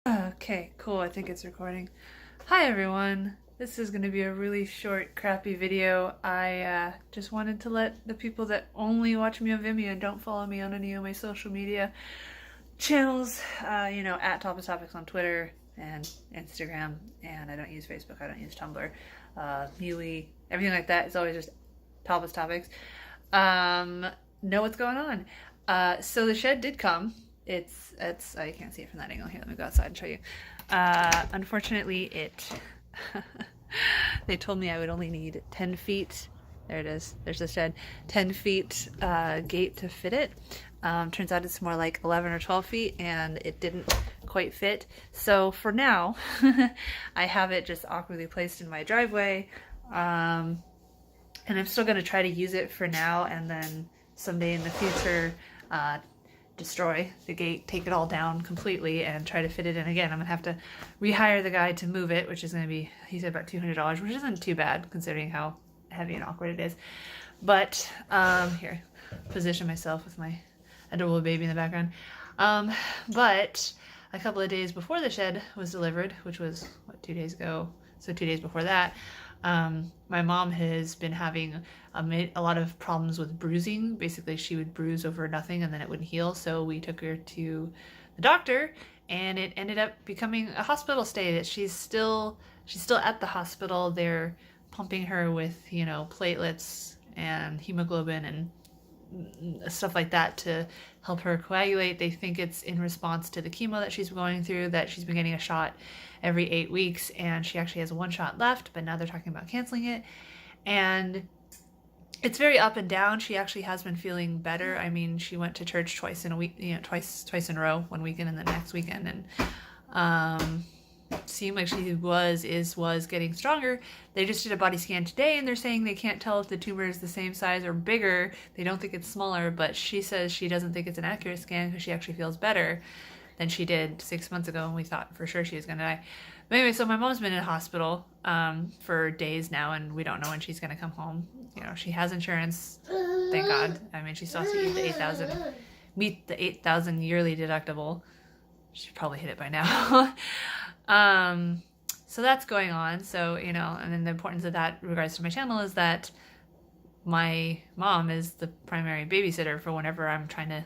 Okay, cool. I think it's recording. Hi everyone. This is going to be a really short, crappy video. I just wanted to let the people that only watch me on Vimeo and don't follow me on any of my social media channels, at Topless Topics on Twitter and Instagram, and I don't use Facebook, I don't use Tumblr, Mewe, everything like that. It's always just Topless Topics. Know what's going on. So the shed did come. It's I can't see it from that angle. Here, let me go outside and show you. Unfortunately, they told me I would only need 10 feet. There it is. There's the shed. 10 feet gate to fit it. Turns out it's more like 11 or 12 feet, and it didn't quite fit. So for now, I have it just awkwardly placed in my driveway. And I'm still going to try to use it for now, and then someday in the future, destroy the gate, take it all down completely, and try to fit it in again. I'm gonna have to rehire the guy to move it, which is gonna be, he said, about $200, which isn't too bad considering how heavy and awkward it is. But here, position myself with my adorable baby in the background. But a couple of days before the shed was delivered, which was what, 2 days ago, so 2 days before that, my mom has been having a lot of problems with bruising. Basically, she would bruise over nothing and then it wouldn't heal. So we took her to the doctor, and it ended up becoming a hospital stay. That she's still at the hospital. They're pumping her with, platelets and hemoglobin and stuff like that to help her coagulate. They think it's in response to the chemo that she's going through, that she's been getting a shot every 8 weeks, and she actually has one shot left, but now they're talking about canceling it. And it's very up and down. She actually has been feeling better. I mean, she went to church twice in a week, twice in a row, one weekend and the next weekend, and seemed like she was getting stronger. They just did a body scan today, and they're saying they can't tell if the tumor is the same size or bigger. They don't think it's smaller, but she says she doesn't think it's an accurate scan because she actually feels better than she did 6 months ago, and we thought for sure she was gonna die. But anyway, so my mom's been in hospital for days now, and we don't know when she's gonna come home. She has insurance, thank God. I mean, she still has to meet the 8,000 yearly deductible. She probably hit it by now. So that's going on. So, and then the importance of that in regards to my channel is that my mom is the primary babysitter for whenever I'm trying to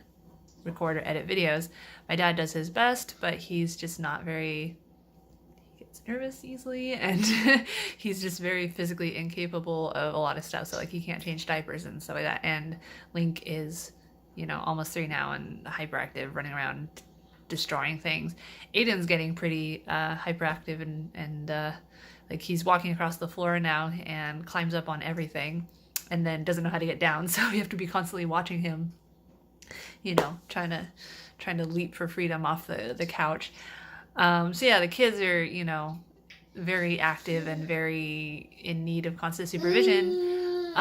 record or edit videos. My dad does his best, but he's just not very, he gets nervous easily, and he's just very physically incapable of a lot of stuff. So like, he can't change diapers and stuff like that. And Link is, almost 3 now and hyperactive, running around destroying things. Aiden's getting pretty hyperactive and like, he's walking across the floor now and climbs up on everything and then doesn't know how to get down. So we have to be constantly watching him, trying to leap for freedom off the couch. So yeah, the kids are, very active and very in need of constant supervision.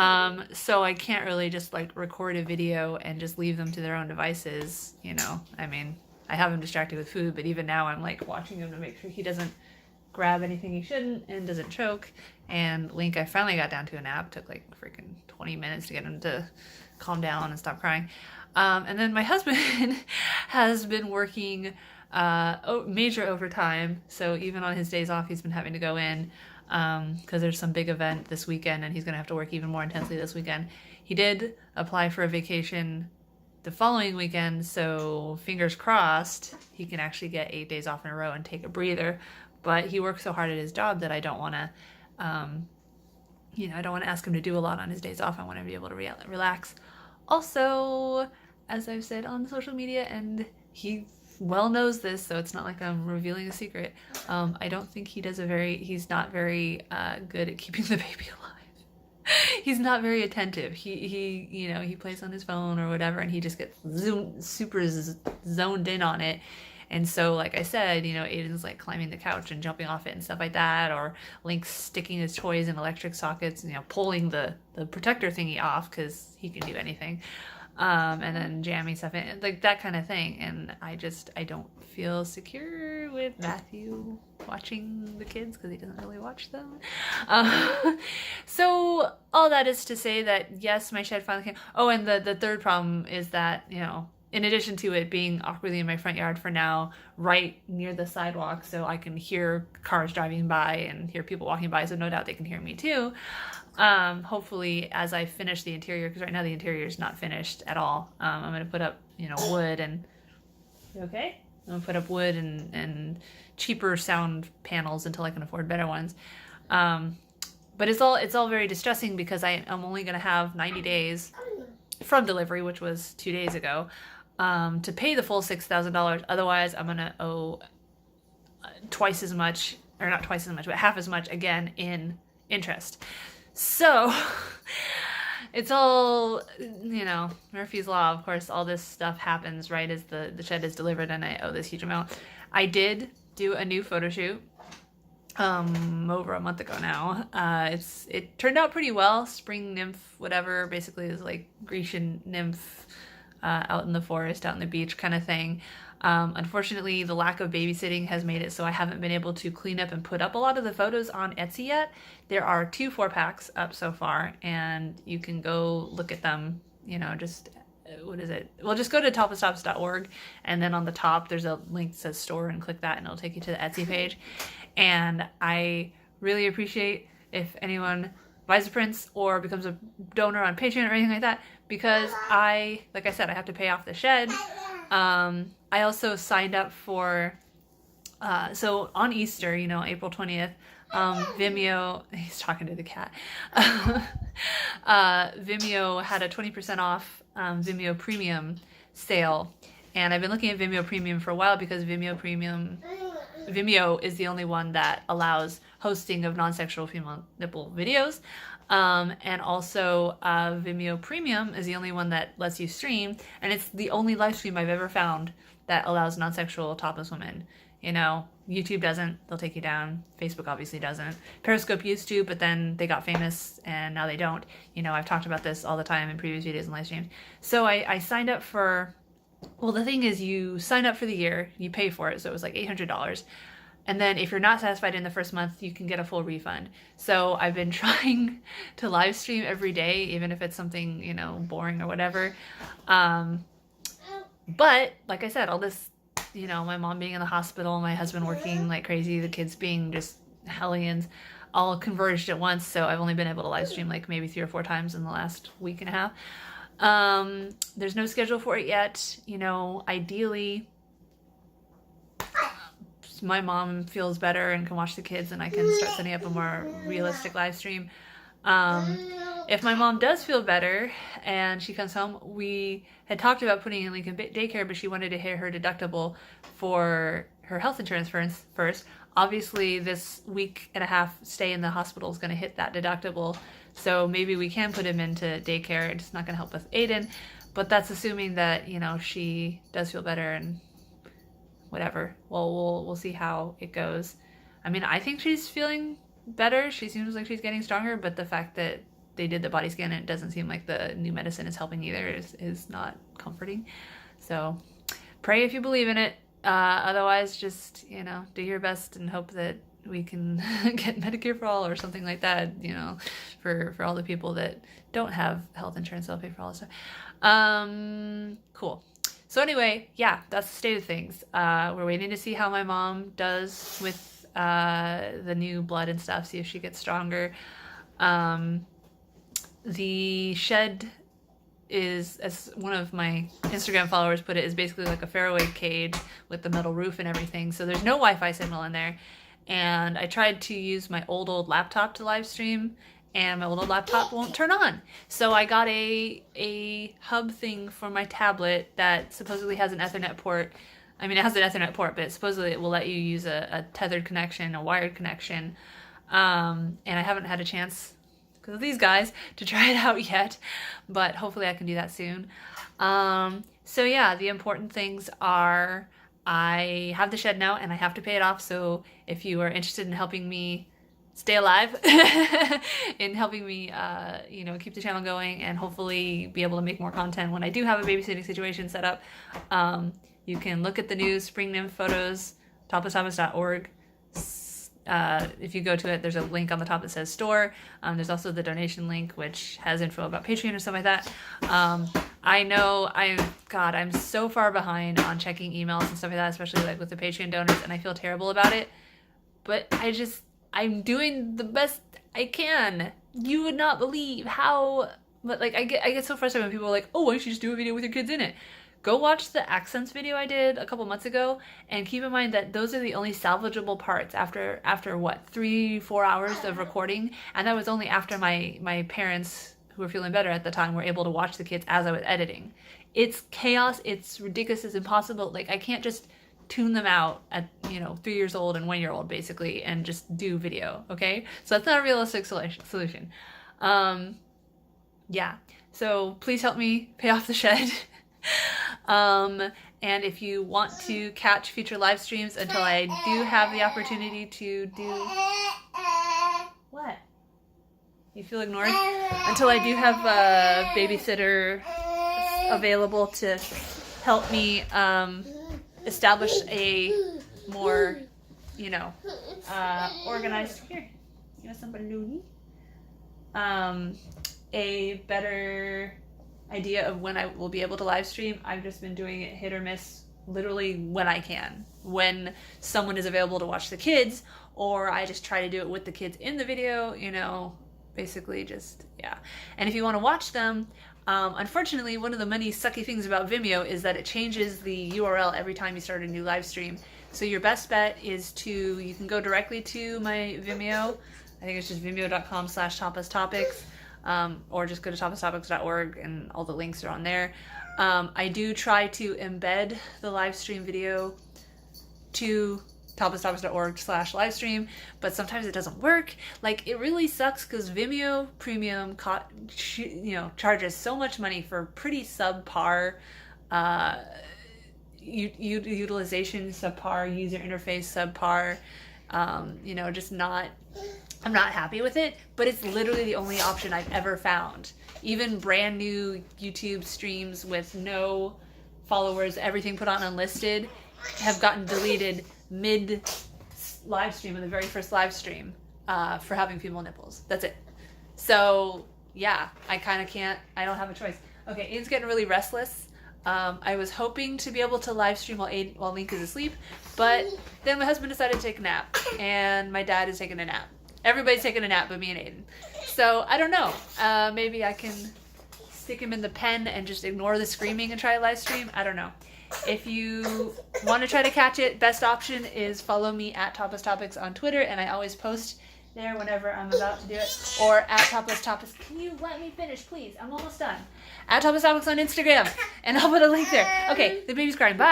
So I can't really just like record a video and just leave them to their own devices. I mean, I have him distracted with food, but even now I'm like watching him to make sure he doesn't grab anything he shouldn't and doesn't choke. And Link, I finally got down to a nap. Took like freaking 20 minutes to get him to calm down and stop crying. And then my husband has been working major overtime. So even on his days off, he's been having to go in because there's some big event this weekend, and he's going to have to work even more intensely this weekend. He did apply for a vacation the following weekend, so fingers crossed he can actually get 8 days off in a row and take a breather. But he works so hard at his job that I don't want to, I don't want to ask him to do a lot on his days off. I want to be able to relax. Also, as I've said on social media, and he well knows this, so it's not like I'm revealing a secret, I don't think he's not very good at keeping the baby alive. He's not very attentive. He plays on his phone or whatever, and he just gets super zoned in on it. And so, like I said, Aiden's like climbing the couch and jumping off it and stuff like that, or Link's sticking his toys in electric sockets, pulling the protector thingy off because he can do anything. And then jamming stuff in, like that kind of thing. And I don't feel secure with Matthew watching the kids because he doesn't really watch them. So all that is to say that yes, my shed finally came. Oh, and the third problem is that, in addition to it being awkwardly in my front yard for now, right near the sidewalk, so I can hear cars driving by and hear people walking by, so no doubt they can hear me too. Hopefully as I finish the interior, because right now the interior is not finished at all, I'm going to put up, wood and... You okay? I'm going to put up wood and cheaper sound panels until I can afford better ones. But it's all very distressing because I'm only going to have 90 days from delivery, which was 2 days ago, to pay the full $6,000. Otherwise, I'm going to owe twice as much, or not twice as much, but half as much again in interest. So it's all, Murphy's Law. Of course, all this stuff happens right as the shed is delivered and I owe this huge amount. I did do a new photo shoot over a month ago now. It turned out pretty well. Spring nymph, whatever, basically is like Grecian nymph out in the forest, out on the beach kind of thing. Unfortunately, the lack of babysitting has made it so I haven't been able to clean up and put up a lot of the photos on Etsy yet. There are 2 4-packs up so far, and you can go look at them, just, what is it? Well, just go to topless.org, and then on the top there's a link that says store, and click that and it'll take you to the Etsy page. And I really appreciate if anyone buys the prints or becomes a donor on Patreon or anything like that, because like I said, I have to pay off the shed. I also signed up for, so on Easter, April 20th, Vimeo, he's talking to the cat, Vimeo had a 20% off Vimeo Premium sale, and I've been looking at Vimeo Premium for a while because Vimeo is the only one that allows hosting of non-sexual female nipple videos, and also Vimeo Premium is the only one that lets you stream, and it's the only live stream I've ever found that allows non-sexual topless women. YouTube doesn't, they'll take you down. Facebook obviously doesn't. Periscope used to, but then they got famous and now they don't. I've talked about this all the time in previous videos and live streams. So I signed up for, well, the thing is, you sign up for the year, you pay for it, so it was like $800. And then if you're not satisfied in the first month, you can get a full refund. So I've been trying to live stream every day, even if it's something, boring or whatever. But like I said, all this, my mom being in the hospital, my husband working like crazy, the kids being just hellions, all converged at once. So I've only been able to live stream like maybe 3 or 4 times in the last week and a half. There's no schedule for it yet. Ideally, my mom feels better and can watch the kids and I can start setting up a more realistic live stream. If my mom does feel better and she comes home, we had talked about putting in Lincoln daycare, but she wanted to hit her deductible for her health insurance first. Obviously, this week and a half stay in the hospital is going to hit that deductible, so maybe we can put him into daycare. It's not going to help with Aiden, but that's assuming that, she does feel better and whatever. Well, we'll see how it goes. I mean, I think she's feeling better. She seems like she's getting stronger, but the fact that they did the body scan and it doesn't seem like the new medicine is helping either is not comforting. So pray if you believe in it. Otherwise, just, do your best and hope that we can get Medicare for all or something like that, for all the people that don't have health insurance, they'll pay for all this stuff. Cool. So anyway, yeah, that's the state of things. We're waiting to see how my mom does with the new blood and stuff, see if she gets stronger. The shed is, as one of my Instagram followers put it, is basically like a fairway cage with the metal roof and everything. So there's no Wi-Fi signal in there. And I tried to use my old laptop to live stream, and my old laptop won't turn on. So I got a hub thing for my tablet that supposedly has an Ethernet port. I mean, it has an Ethernet port, but supposedly it will let you use a tethered connection, a wired connection. And I haven't had a chance, because of these guys, to try it out yet, but hopefully I can do that soon. So yeah, the important things are, I have the shed now and I have to pay it off. So if you are interested in helping me stay alive, in helping me, keep the channel going and hopefully be able to make more content when I do have a babysitting situation set up, you can look at the new spring nymph photos, topless.org. If you go to it, there's a link on the top that says store. There's also the donation link, which has info about Patreon or something like that. I know I'm so far behind on checking emails and stuff like that, especially like with the Patreon donors, and I feel terrible about it. But I'm doing the best I can. You would not believe how, but like I get so frustrated when people are like, oh, why don't you just do a video with your kids in it? Go watch the accents video I did a couple months ago, and keep in mind that those are the only salvageable parts after what, 3-4 hours of recording, and that was only after my parents, who were feeling better at the time, were able to watch the kids as I was editing. It's chaos, it's ridiculous, it's impossible. Like, I can't just tune them out at 3 years old and 1 year old basically and just do video, okay? So that's not a realistic solution. Yeah, so please help me pay off the shed. And if you want to catch future live streams until I do have the opportunity to do... What? You feel ignored? Until I do have a babysitter available to help me establish a more, organized... Here, you know somebody new? A better idea of when I will be able to live stream. I've just been doing it hit or miss, literally when I can. When someone is available to watch the kids, or I just try to do it with the kids in the video, basically just, yeah. And if you want to watch them, unfortunately, one of the many sucky things about Vimeo is that it changes the URL every time you start a new live stream. So your best bet is you can go directly to my Vimeo. I think it's just vimeo.com/toplesstopics. Or just go to toplesstopics.org and all the links are on there. I do try to embed the live stream video to toplesstopics.org/livestream, but sometimes it doesn't work. Like, it really sucks because Vimeo Premium charges so much money for pretty subpar utilization, subpar user interface, subpar, just not... I'm not happy with it, but it's literally the only option I've ever found. Even brand new YouTube streams with no followers, everything put on unlisted, have gotten deleted mid live stream, in the very first live stream, for having female nipples. That's it. So yeah, I don't have a choice. Okay, Aiden's getting really restless. I was hoping to be able to live stream while Link is asleep, but then my husband decided to take a nap, and my dad is taking a nap. Everybody's taking a nap but me and Aiden. So I don't know. Maybe I can stick him in the pen and just ignore the screaming and try a live stream. I don't know. If you want to try to catch it, best option is follow me at Topless Topics on Twitter, and I always post there whenever I'm about to do it. Or at Topless Topics. Can you let me finish, please? I'm almost done. At Topless Topics on Instagram, and I'll put a link there. Okay, the baby's crying. Bye.